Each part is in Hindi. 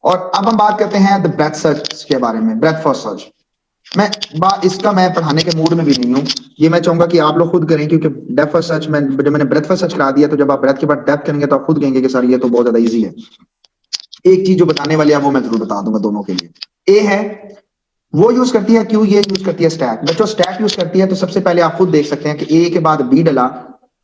और अब हम बात करते हैं द ब्रेथ सर्च के बारे में, ब्रेथ फर्स्ट सर्च। मैं इसका मैं पढ़ाने के मूड में भी नहीं हूँ, ये मैं चाहूंगा कि आप लोग खुद करें, क्योंकि डेप्थ फर्स्ट सर्च में जब मैंने ब्रेथ फर्स्ट सर्च करा दिया तो जब आप ब्रेथ के बाद डेप्थ करेंगे तो आप खुद कहेंगे कि सर ये तो बहुत ज्यादा इजी है। एक चीज जो बताने वाली है वो मैं जरूर बता दूंगा दोनों के लिए। ए है वो यूज करती है क्यू, ये यूज करती है स्टैक। बच्चों स्टैक यूज करती है तो सबसे पहले आप खुद देख सकते हैं कि ए के बाद बी डला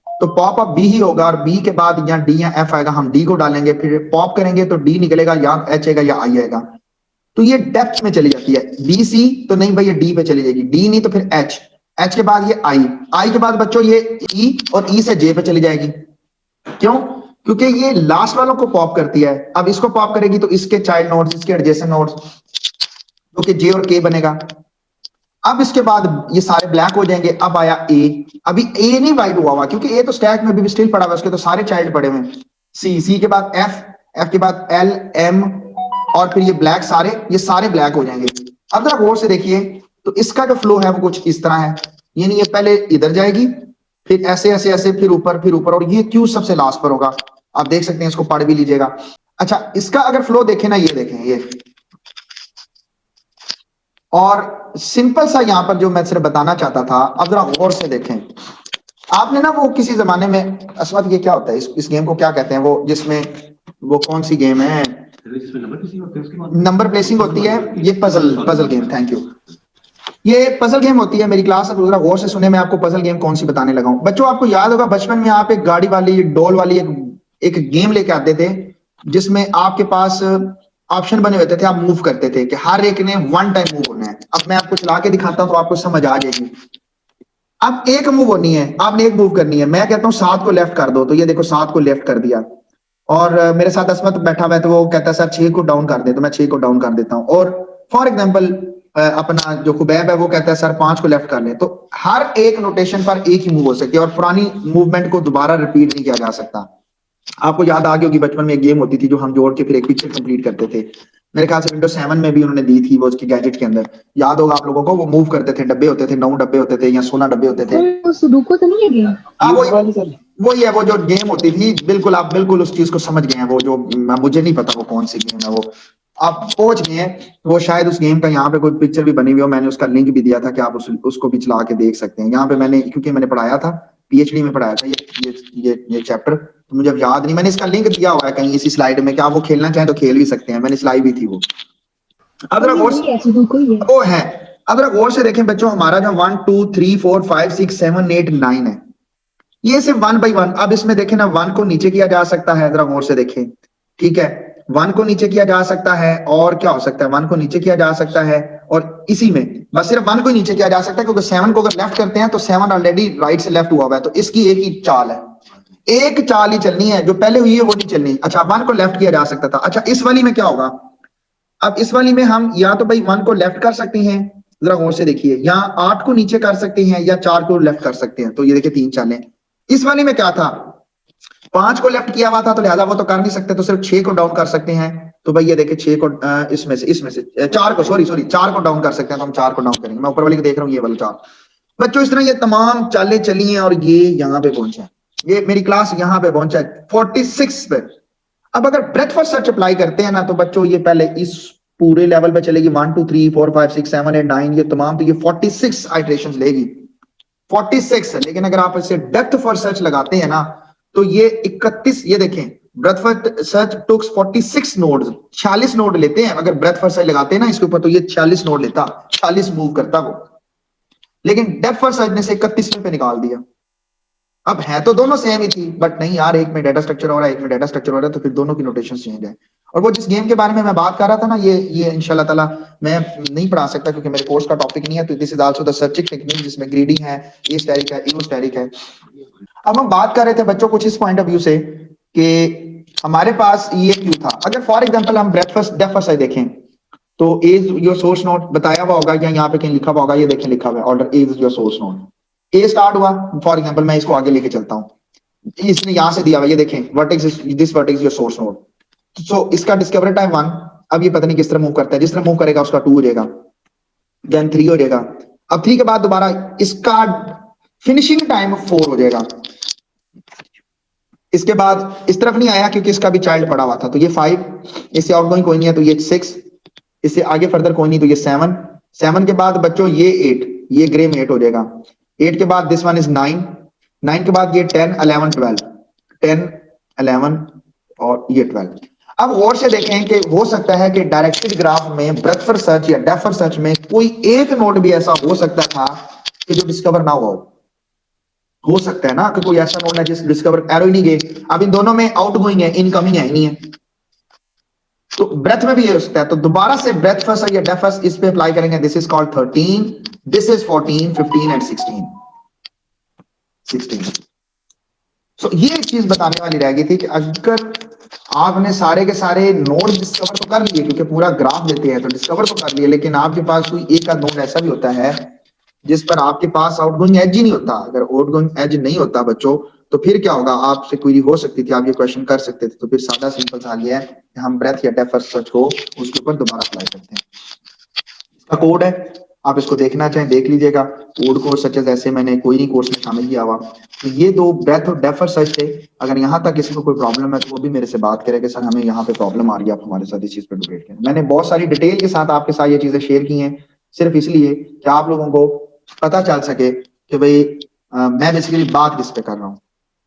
तो पॉप अप बी ही होगा, और बी के बाद या डी या एफ आएगा, हम डी को डालेंगे, फिर पॉप करेंगे तो डी निकलेगा, या एच आएगा या आई आएगा। तो ये डेप्थ में चली जाती है। बी सी तो नहीं भाई, ये डी पे चली जाएगी, डी नहीं तो फिर एच, एच के बाद ये आई, आई के बाद बच्चों ये ई, और ई से जे पे चली जाएगी। क्यों? क्योंकि ये लास्ट वालों को पॉप करती है। अब इसको पॉप करेगी तो इसके चाइल्ड नोड्स, इसके एडजेसेंट नोड्स, जो कि जे और के बनेगा। अब इसके बाद ये सारे ब्लैक हो जाएंगे। अब आया ए, अभी ए नहीं वाइड हुआ क्योंकि ए तो स्टैक में भी स्टिल पड़ा हुआ है, उसके तो सारे चाइल्ड पड़े हुए हैं। सी, सी के बाद एफ, एफ के बाद एल, एम, और फिर ये ब्लैक, सारे ये सारे ब्लैक हो जाएंगे। अब जरा गौर से देखिए तो इसका जो फ्लो है वो कुछ इस तरह है, यानी ये पहले इधर जाएगी, फिर ऐसे ऐसे ऐसे, फिर ऊपर फिर ऊपर, और ये क्यू सबसे लास्ट पर होगा। आप देख सकते हैं, इसको पढ़ भी लीजिएगा। अच्छा, इसका अगर फ्लो देखें ना, ये देखें ये, और सिंपल सा यहां पर जो मैं सिर्फ बताना चाहता था, अब जरा गौर से देखें। आपने ना वो किसी जमाने में, असमत ये क्या होता है, इस गेम को क्या कहते हैं, वो जिसमें, वो कौन सी गेम है, नंबर प्लेसिंग होती है, ये puzzle puzzle game, thank you. ये पजल गेम होती है। मेरी क्लास अब जरा गौर से सुने, मैं आपको पजल गेम कौन सी बताने लगा हूं। बच्चों आपको याद होगा बचपन में आप एक गाड़ी वाली, डोल वाली एक गेम लेके आते थे, जिसमें आपके पास ऑप्शन बने होते थे, आप मूव करते थे कि हर एक ने वन टाइम मूव होना है। अब मैं आपको चला के दिखाता हूं तो आपको समझ आ जाएगी। अब एक मूव होनी है, आपने एक मूव करनी है। मैं कहता हूं 7 को लेफ्ट कर दो, तो ये देखो 7 को लेफ्ट कर दिया। और मेरे साथ असमत बैठा हुआ है तो वो कहता है सर 6 को डाउन कर दे, तो मैं 6 को डाउन कर देता हूं। और फॉर एग्जाम्पल अपना जो खुबैब है वो कहता है सर 5 को लेफ्ट कर ले। तो हर एक नोटेशन पर एक ही मूव हो सकती है, और पुरानी मूवमेंट को दोबारा रिपीट नहीं किया जा सकता। आपको याद आ गई होगी, बचपन में एक गेम होती थी जो हम जोड़ के फिर एक पिक्चर कंप्लीट करते थे। मेरे ख्याल से विंडोज 7 में भी उन्होंने दी थी वो, उसके गैजेट के अंदर। याद होगा आप लोगों को, वो मूव करते थे, डब्बे होते थे, 9 डब्बे होते थे या 16 डब्बे होते थे। सुडोकू तो नहीं है गेम? हाँ वही है, वो जो गेम होती थी, बिल्कुल आप बिल्कुल उस चीज को समझ गए हैं। वो जो मुझे नहीं पता वो कौन सी गेम है, वो आप पहुंच गए हैं। वो शायद उस गेम का यहाँ पे कोई पिक्चर भी बनी हुई हो, मैंने उसका लिंक भी दिया था कि आप उसको भी चला के देख सकते हैं। यहाँ पे मैंने, क्योंकि मैंने पढ़ाया था, पीएचडी में पढ़ाया था ये चैप्टर, तो मुझे अब याद नहीं। मैंने इसका लिंक दिया हुआ है कहीं इसी स्लाइड में, कि आप वो खेलना चाहें तो खेल भी सकते हैं, मैंने चलाई भी थी वो। अब जरा गौर से, वो है, अब जरा गौर से देखें बच्चों, हमारा जो 1 2 3 4 5 6 7 8 9 है, ये सिर्फ 1 बाई 1। अब इसमें देखें ना, 1 को नीचे किया जा सकता है, जरा गौर से देखें, ठीक है, 1 को नीचे किया जा सकता है, और क्या हो सकता है, 1 को नीचे किया जा सकता है, और इसी में बस सिर्फ 1 को नीचे किया जा सकता है, क्योंकि 7 को अगर लेफ्ट करते हैं तो 7 ऑलरेडी राइट से लेफ्ट हुआ हुआ है, तो इसकी एक ही चाल है, एक चाल ही चलनी है, जो पहले हुई है वो नहीं चलनी। अच्छा, 1 को लेफ्ट किया जा सकता था। अच्छा, इस वाली में क्या होगा, अब इस वाली में हम या तो भाई 1 को लेफ्ट कर सकते हैं, जरा गौर से देखिए, या 8 को नीचे कर सकते हैं, या 4 को लेफ्ट कर सकते हैं। तो ये देखिए 3 चालें। इस वाली में क्या था, 5 को लेफ्ट किया हुआ था, तो लिहाजा वो तो कर नहीं सकते, तो सिर्फ 6 को डाउन कर सकते हैं। तो भाई ये देखिए 6 को इसमें से 4 को, सॉरी 4 को डाउन कर सकते हैं, तो हम 4 को डाउन करेंगे। मैं ऊपर वाली को देख रहा हूँ, ये वाला 4। बच्चों इस तरह ये तमाम चालें चली हैं, और ये यहाँ पे पहुंचा, ये मेरी क्लास यहाँ पे पहुंचा है 46 पे। अब अगर ब्रेथ फर्स्ट सर्च अप्लाई करते हैं ना, तो बच्चों ये पहले इस पूरे लेवल पे चलेगी, 1 2 3 4 5 6 7 8 9, ये तमाम, तो ये 46 आइट्रेशन लेगी, 46 है। लेकिन अगर आप इसे डेप्थ फर्स्ट सर्च लगाते हैं ना, तो ये 31, ये देखें, ब्रेथ फर्स्ट सर्च टुक 46 नोड्स, 46 नोड लेते हैं। अगर ब्रेथ फर्स्ट सर्च लगाते हैं ना इसके ऊपर, तो ये 46 नोड लेता, 46 मूव करता वो। लेकिन डेप्थ फर्स्ट सर्च ने से 31 पे निकाल दिया। अब है तो दोनों सेम ही थी, बट नहीं यार, एक में डाटा स्ट्रक्चर हो रहा है, एक में डाटा स्ट्रक्चर हो रहा है, तो फिर दोनों की नोटेशन चेंज है। और वो जिस गेम के बारे में मैं बात कर रहा था ना, ये इंशाल्लाह ताला मैं नहीं पढ़ा सकता, क्योंकि मेरे कोर्स का टॉपिक नहीं है। तो this is also the searching technique, जिसमें ग्रीडिंग है, एस्टेरिक है, इनोस्टेरिक है। अब हम बात कर रहे थे बच्चों कुछ इस पॉइंट ऑफ व्यू से कि हमारे पास ये क्यों था। अगर फॉर एग्जाम्पल हम ब्रेकफास्ट डेफर्स्ट देखें, तो एज योर सोर्स नोड बताया हुआ होगा, या यहाँ पे कहीं लिखा हुआ होगा, ये देखें लिखा हुआ है, order as your source node. A start हुआ, फॉर एग्जांपल मैं इसको आगे लेके चलता हूं, इसने यहां से दिया हुआ, ये देखें vertex, this vertex your source node. So इसका डिस्कवरी टाइम 1। अब ये पता नहीं किस तरह मूव करता है, जिस तरह मूव करेगा उसका 2 हो जाएगा, देन 3 हो जाएगा। अब 3 के बाद दोबारा इसका फिनिशिंग टाइम 4 हो जाएगा। इसके बाद इस तरफ नहीं आया क्योंकि इसका भी चाइल्ड पड़ा हुआ था, तो ये 5, इससे आउटगोइंग कोई नहीं है तो ये 6, इससे आगे फर्दर कोई नहीं तो ये 7, 7 के बाद बच्चों ये 8, ये ग्रे में 8 हो जाएगा। 8 के बाद दिस वन इज 9, 9 के बाद ये 10, 11, 12, 10, 11 और ये 12। अब गौर से देखें कि हो सकता है कि डायरेक्टेड ग्राफ में ब्रेथ फर्स्ट सर्च या डेप्थ फर्स्ट सर्च में कोई एक नोड भी ऐसा हो सकता था कि जो डिस्कवर ना हुआ हो सकता है ना कि कोई ऐसा नोड है जिस डिस्कवर एरो ही नहीं गए। अब इन दोनों में आउटगोइंग है, इनकमिंग है नहीं है, तो ब्रेथ में भी ये हो सकता है। तो दोबारा से ब्रेथ फर्स्ट या डेप्थ फर्स्ट इस पे अप्लाई करेंगे। This is called 13, this is 14, 15 and 16, 16। सो ये एक चीज बताने वाली रह गई थी कि अगर आपने सारे के सारे नोड डिस्कवर तो कर लिए, क्योंकि पूरा ग्राफ देते हैं तो डिस्कवर तो कर लिए, लेकिन आपके पास कोई एक आध नोड ऐसा भी होता है जिस पर आपके पास आउटगोइंग एज ही नहीं होता। अगर आउटगोइंग एज नहीं होता बच्चों, तो फिर क्या होगा, आपसे क्वेरी हो सकती थी, आप ये क्वेश्चन कर सकते थे। तो फिर सादा सिंपल सा ये है कि हम ब्रेथ या डेप्थ फर्स्ट सर्च को उसके ऊपर दोबारा अप्लाई करते हैं। इसका कोड है, आप इसको देखना चाहें देख लीजिएगा। कोड को सच ऐसे मैंने कोई नहीं कोर्स में शामिल किया हुआ। तो ये दो ब्रेथ और डेप्थ फर्स्ट सर्च थे। अगर यहाँ तक किसी को कोई प्रॉब्लम है तो वो भी मेरे से बात करे कि सर हमें यहाँ पे प्रॉब्लम आ रही है, आप हमारे साथ इस चीज पर डिबेट करें। मैंने बहुत सारी डिटेल के साथ आपके साथ ये चीजें शेयर की हैं, सिर्फ इसलिए कि आप लोगों को पता चल सके कि भाई मैं बेसिकली बात किस पे कर रहा हूँ।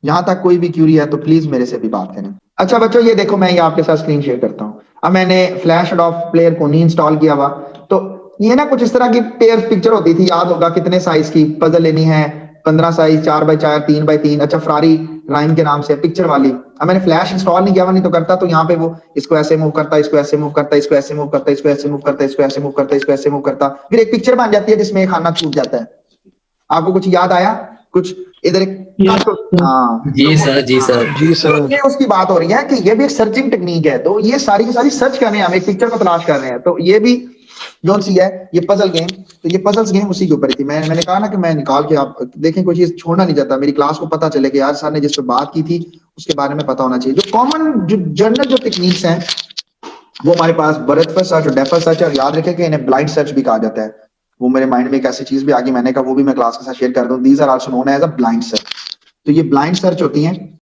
यहाँ तक कोई भी क्यूरी है तो प्लीज मेरे से भी बात करें। अच्छा बच्चों, ये देखो मैं ये आपके साथ स्क्रीन शेयर करता हूँ। अब मैंने फ्लैश ऑफ प्लेयर को नहीं इंस्टॉल किया हुआ, तो ये ना कुछ इस तरह की पेयर पिक्चर होती थी, याद होगा, कितने साइज की पजल लेनी है, 15 साइज, 4x4, 3x3। अच्छा, फरारी राइम के नाम से पिक्चर वाली। अब मैंने फ्लैश इंस्टॉल नहीं किया हुआ, नहीं तो करता तो यहाँ पे वो इसको ऐसे मूव करता, इसको ऐसे मूव करता, इसको ऐसे मूव करता, इसको ऐसे मूव करता, इसको ऐसे मूव करता, इसको ऐसे मूव करता, फिर एक पिक्चर बन जाती है जिसमें खाना छूट जाता है। आपको कुछ याद आया? कुछ इधर एक हाँ जी सर, जी सर, जी सर। ये उसकी बात हो रही है कि ये भी एक सर्चिंग टेक्निक है। तो ये सारी की सारी सर्च कर रहे हैं, हम एक पिक्चर को तलाश कर रहे हैं। तो ये भी जो सी है ये पजल गेम, तो ये पजल्स गेम उसी के ऊपर थी। मैंने कहा ना कि मैं निकाल के आप देखें, कोई चीज छोड़ना नहीं चाहता, मेरी क्लास को पता चले कि यार सर ने जिस पे बात की थी उसके बारे में पता होना चाहिए। जो कॉमन जो जनरल जो टेक्निक्स हैं वो हमारे पास ब्रेथ फर्स्ट सर्च और डेप्थ फर्स्ट सर्च है। और याद रखें कि इन्हें ब्लाइंड सर्च भी कहा जाता है। वो मेरे माइंड में एक ऐसी चीज भी आ गई, मैंने कहा वो भी मैं क्लास के साथ शेयर कर दूं। These are also known as a blind search. तो ये ब्लाइंड सर्च होती हैं।